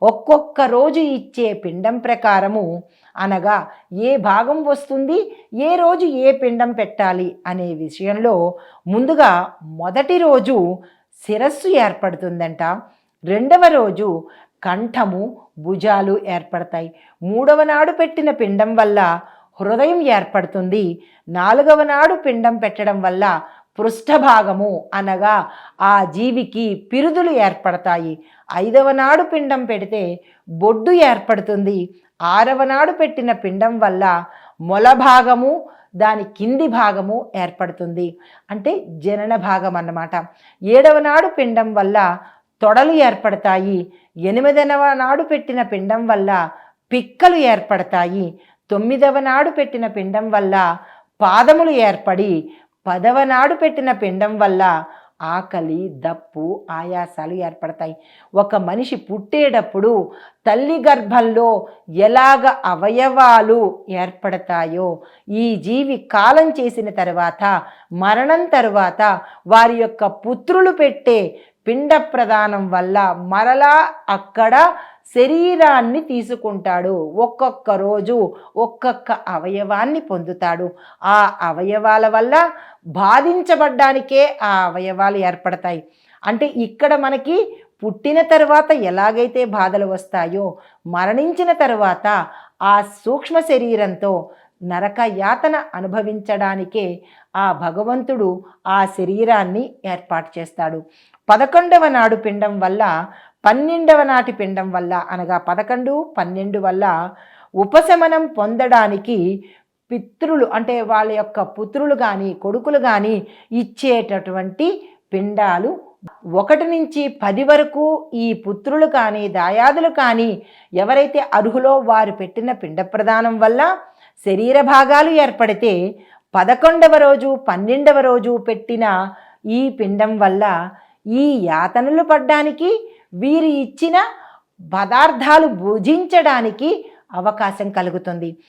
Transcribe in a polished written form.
ఒక్కొక్క రోజు ఇచ్చే పిండం ప్రకారము, అనగా ఏ భాగం వస్తుంది, ఏ రోజు ఏ పిండం పెట్టాలి అనే విషయంలో ముందుగా మొదటి రోజు శిరస్సు ఏర్పడుతుందంట. రెండవ రోజు కంఠము, భుజాలు ఏర్పడతాయి. మూడవ నాడు పెట్టిన పిండం వల్ల హృదయం ఏర్పడుతుంది. నాలుగవ నాడు పిండం పెట్టడం వల్ల పృష్ఠభాగము, అనగా ఆ జీవికి పిరుదులు ఏర్పడతాయి. ఐదవ నాడు పిండం పెడితే బొడ్డు ఏర్పడుతుంది. ఆరవ నాడు పెట్టిన పిండం వల్ల మొలభాగము, దాని కింది భాగము ఏర్పడుతుంది, అంటే జనన భాగం అన్నమాట. ఏడవ నాడు పిండం వల్ల తొడలు ఏర్పడతాయి. ఎనిమిదవ నాడు పెట్టిన పిండం వల్ల పిక్కలు ఏర్పడతాయి. తొమ్మిదవ నాడు పెట్టిన పిండం వల్ల పాదములు ఏర్పడి, 10వ నాడు పెట్టిన పిండం వల్ల ఆకలి, దప్పు, ఆయాసాలు ఏర్పడతాయి. ఒక మనిషి పుట్టేటప్పుడు తల్లి గర్భంలో ఎలాగ అవయవాలు ఏర్పడతాయో, ఈ జీవి కాలం చేసిన తర్వాత, మరణం తరువాత వారి యొక్క పుత్రులు పెట్టే పిండ ప్రదానం వల్ల మరలా అక్కడ శరీరాన్ని తీసుకుంటాడు. ఒక్కొక్క రోజు ఒక్కొక్క అవయవాన్ని పొందుతాడు. ఆ అవయవాల వల్ల బాధించబడ్డానికే ఆ అవయవాలు ఏర్పడతాయి. అంటే ఇక్కడ మనకి పుట్టిన తర్వాత ఎలాగైతే బాధలు వస్తాయో, మరణించిన తర్వాత ఆ సూక్ష్మ శరీరంతో నరక యాతన అనుభవించడానికే ఆ భగవంతుడు ఆ శరీరాన్ని ఏర్పాటు చేస్తాడు. 11వ నాడు పిండం వల్ల, 12వ నాటి పిండం వల్ల, అనగా 11, 12 వల్ల ఉపశమనం పొందడానికి పితృలు, అంటే వాళ్ళ యొక్క పుత్రులు కానీ కొడుకులు కానీ ఇచ్చేటటువంటి పిండాలు 1 నుంచి 10 వరకు ఈ పుత్రులు కానీ దాయాదులు కానీ ఎవరైతే అర్హులో వారు పెట్టిన పిండ ప్రదానం వల్ల శరీర భాగాలు ఏర్పడితే, 11వ రోజు 12వ రోజు పెట్టిన ఈ పిండం వల్ల ఈ యాతనలు పడ్డానికి, వీరు ఇచ్చిన పదార్థాలు భుజించడానికి అవకాశం కలుగుతుంది.